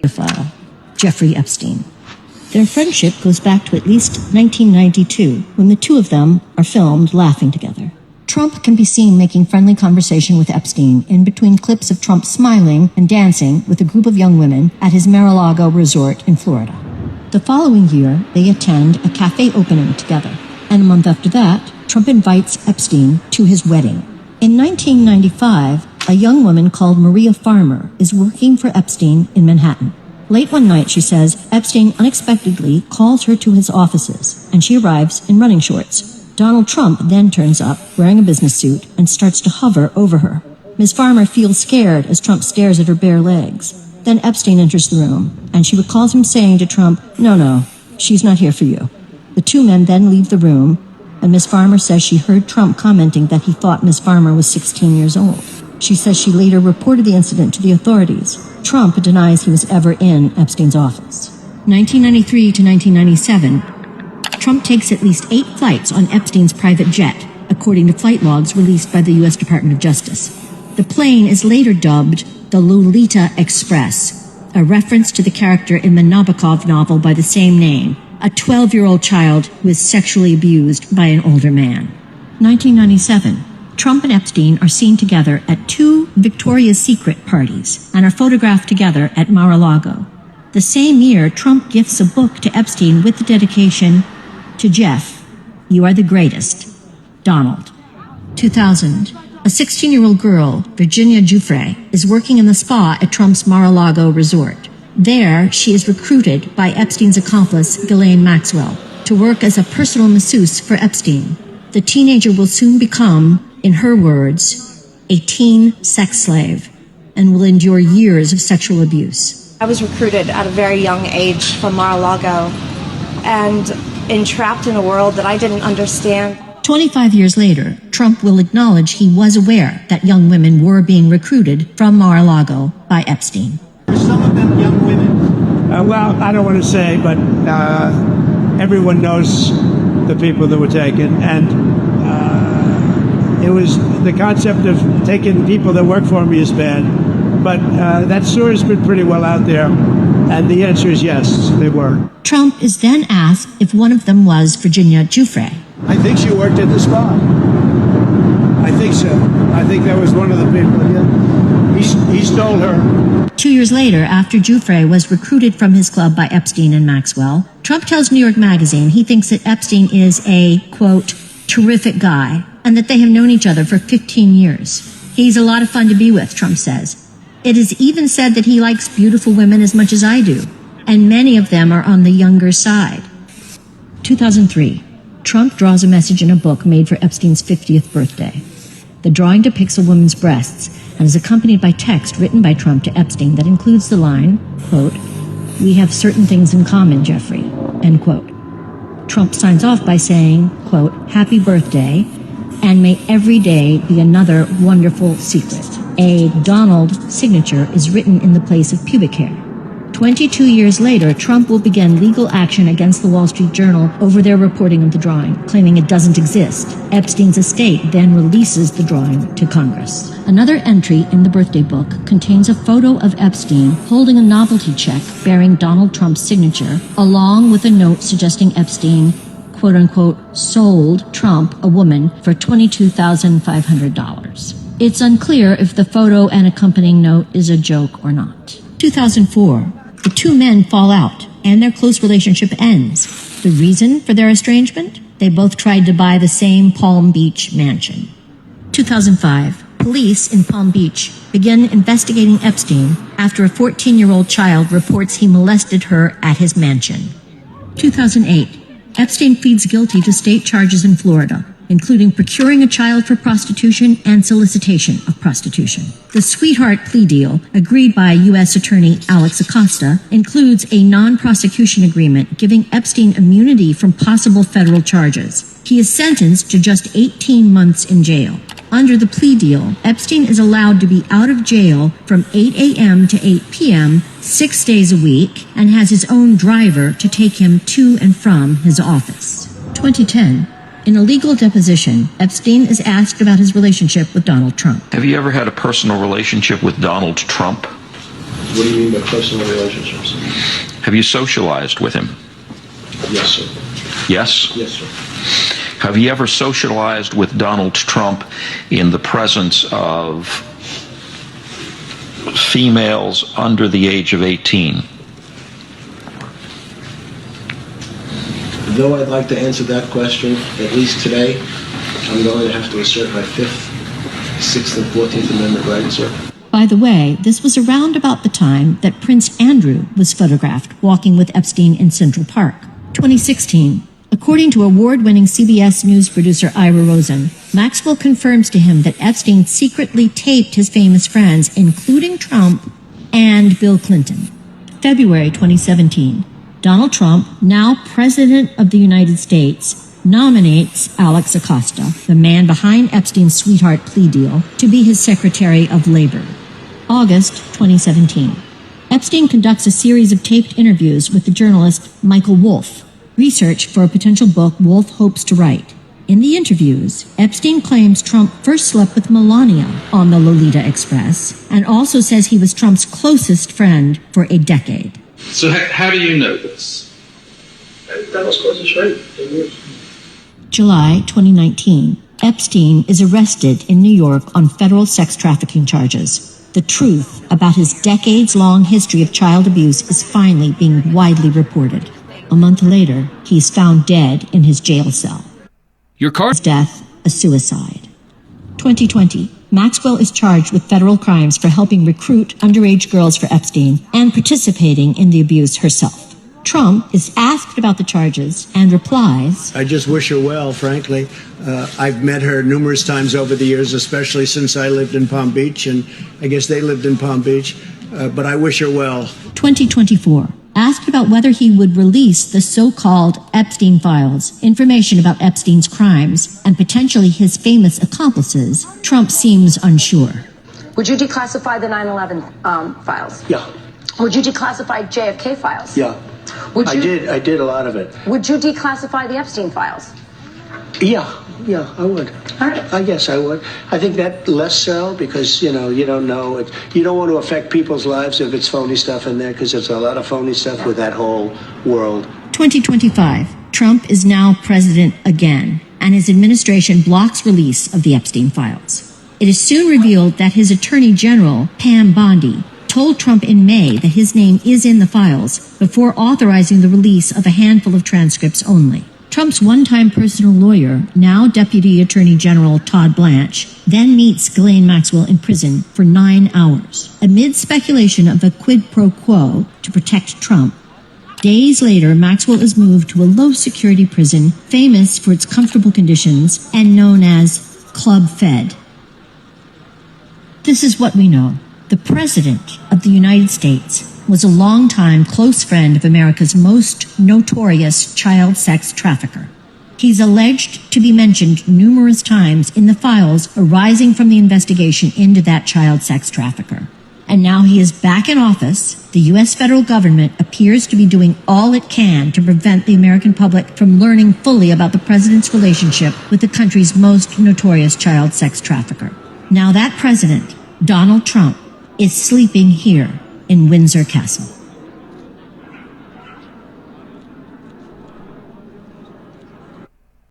pedophile, Jeffrey Epstein. Their friendship goes back to at least 1992, when the two of them are filmed laughing together. Trump can be seen making friendly conversation with Epstein in between clips of Trump smiling and dancing with a group of young women at his Mar-a-Lago resort in Florida. The following year, they attend a cafe opening together, and a month after that, Trump invites Epstein to his wedding. In 1995, a young woman called Maria Farmer is working for Epstein in Manhattan. Late one night, she says, Epstein unexpectedly calls her to his offices, and she arrives in running shorts. Donald Trump then turns up, wearing a business suit, and starts to hover over her. Ms. Farmer feels scared as Trump stares at her bare legs. Then Epstein enters the room, and she recalls him saying to Trump, "No, she's not here for you." The two men then leave the room, and Ms. Farmer says she heard Trump commenting that he thought Ms. Farmer was 16 years old. She says she later reported the incident to the authorities. Trump denies he was ever in Epstein's office. 1993 to 1997, Trump takes at least 8 flights on Epstein's private jet, according to flight logs released by the U.S. Department of Justice. The plane is later dubbed the Lolita Express, a reference to the character in the Nabokov novel by the same name, a 12-year-old child who is sexually abused by an older man. 1997. Trump and Epstein are seen together at 2 Victoria's Secret parties and are photographed together at Mar-a-Lago. The same year, Trump gifts a book to Epstein with the dedication, "To Jeff, you are the greatest, Donald." 2000. A 16-year-old girl, Virginia Giuffre, is working in the spa at Trump's Mar-a-Lago resort. There, she is recruited by Epstein's accomplice, Ghislaine Maxwell, to work as a personal masseuse for Epstein. The teenager will soon become, in her words, a teen sex slave, and will endure years of sexual abuse. I was recruited at a very young age from Mar-a-Lago and entrapped in a world that I didn't understand. 25 years later, Trump will acknowledge he was aware that young women were being recruited from Mar-a-Lago by Epstein. Are some of them young women? Well, I don't want to say, but everyone knows the people that were taken, and it was the concept of taking people that work for me is bad, but that story's been pretty well out there, and the answer is yes, they were. Trump is then asked if one of them was Virginia Giuffre. I think she worked at the spa. I think so. I think that was one of the people. Yeah. He stole her. 2 years later, after Giuffre was recruited from his club by Epstein and Maxwell, Trump tells New York Magazine he thinks that Epstein is a, quote, terrific guy, and that they have known each other for 15 years. He's a lot of fun to be with, Trump says. It is even said that he likes beautiful women as much as I do, and many of them are on the younger side. 2003. Trump draws a message in a book made for Epstein's 50th birthday. The drawing depicts a woman's breasts and is accompanied by text written by Trump to Epstein that includes the line, quote, "We have certain things in common, Jeffrey," end quote. Trump signs off by saying, quote, "Happy birthday, and may every day be another wonderful secret." A Donald signature is written in the place of pubic hair. 22 years later, Trump will begin legal action against the Wall Street Journal over their reporting of the drawing, claiming it doesn't exist. Epstein's estate then releases the drawing to Congress. Another entry in the birthday book contains a photo of Epstein holding a novelty check bearing Donald Trump's signature, along with a note suggesting Epstein, quote-unquote, sold Trump a woman for $22,500. It's unclear if the photo and accompanying note is a joke or not. 2004. The two men fall out, and their close relationship ends. The reason for their estrangement? They both tried to buy the same Palm Beach mansion. 2005. Police in Palm Beach begin investigating Epstein after a 14-year-old child reports he molested her at his mansion. 2008. Epstein pleads guilty to state charges in Florida, including procuring a child for prostitution and solicitation of prostitution. The sweetheart plea deal, agreed by U.S. Attorney Alex Acosta, includes a non-prosecution agreement giving Epstein immunity from possible federal charges. He is sentenced to just 18 months in jail. Under the plea deal, Epstein is allowed to be out of jail from 8 a.m. to 8 p.m. 6 days a week and has his own driver to take him to and from his office. 2010. In a legal deposition, Epstein is asked about his relationship with Donald Trump. Have you ever had a personal relationship with Donald Trump? What do you mean by personal relationships? Have you socialized with him? Yes, sir. Yes? Yes, sir. Have you ever socialized with Donald Trump in the presence of females under the age of 18? Though I'd like to answer that question, at least today, I'm going to have to assert my 5th, 6th, and 14th Amendment rights, sir. By the way, this was around about the time that Prince Andrew was photographed walking with Epstein in Central Park. 2016. According to award-winning CBS News producer Ira Rosen, Maxwell confirms to him that Epstein secretly taped his famous friends, including Trump and Bill Clinton. February 2017. Donald Trump, now President of the United States, nominates Alex Acosta, the man behind Epstein's sweetheart plea deal, to be his Secretary of Labor. August 2017. Epstein conducts a series of taped interviews with the journalist Michael Wolff, research for a potential book Wolff hopes to write. In the interviews, Epstein claims Trump first slept with Melania on the Lolita Express and also says he was Trump's closest friend for a decade. So how do you know this? That was close to straight. July 2019. Epstein is arrested in New York on federal sex trafficking charges. The truth about his decades-long history of child abuse is finally being widely reported. A month later, he is found dead in his jail cell. His death, a suicide. 2020. Maxwell is charged with federal crimes for helping recruit underage girls for Epstein and participating in the abuse herself. Trump is asked about the charges and replies, I just wish her well, frankly. I've met her numerous times over the years, especially since I lived in Palm Beach, and I guess they lived in Palm Beach, but I wish her well. 2024. Asked about whether he would release the so-called Epstein files, information about Epstein's crimes, and potentially his famous accomplices, Trump seems unsure. Would you declassify the 9/11 files? Yeah, Would you declassify JFK files? yeah. Would you, I did a lot of it. Would you declassify the Epstein files? Yeah, I would. All right. I guess I would. I think that less so because, you don't know. You don't want to affect people's lives if it's phony stuff in there because there's a lot of phony stuff with that whole world. 2025. Trump is now president again, and his administration blocks release of the Epstein files. It is soon revealed that his Attorney General, Pam Bondi, told Trump in May that his name is in the files before authorizing the release of a handful of transcripts only. Trump's one-time personal lawyer, now Deputy Attorney General Todd Blanche, then meets Ghislaine Maxwell in prison for 9 hours, amid speculation of a quid pro quo to protect Trump. Days later, Maxwell is moved to a low-security prison famous for its comfortable conditions and known as Club Fed. This is what we know. The President of the United States was a longtime close friend of America's most notorious child sex trafficker. He's alleged to be mentioned numerous times in the files arising from the investigation into that child sex trafficker. And now he is back in office. The U.S. federal government appears to be doing all it can to prevent the American public from learning fully about the president's relationship with the country's most notorious child sex trafficker. Now that president, Donald Trump, is sleeping here in Windsor Castle.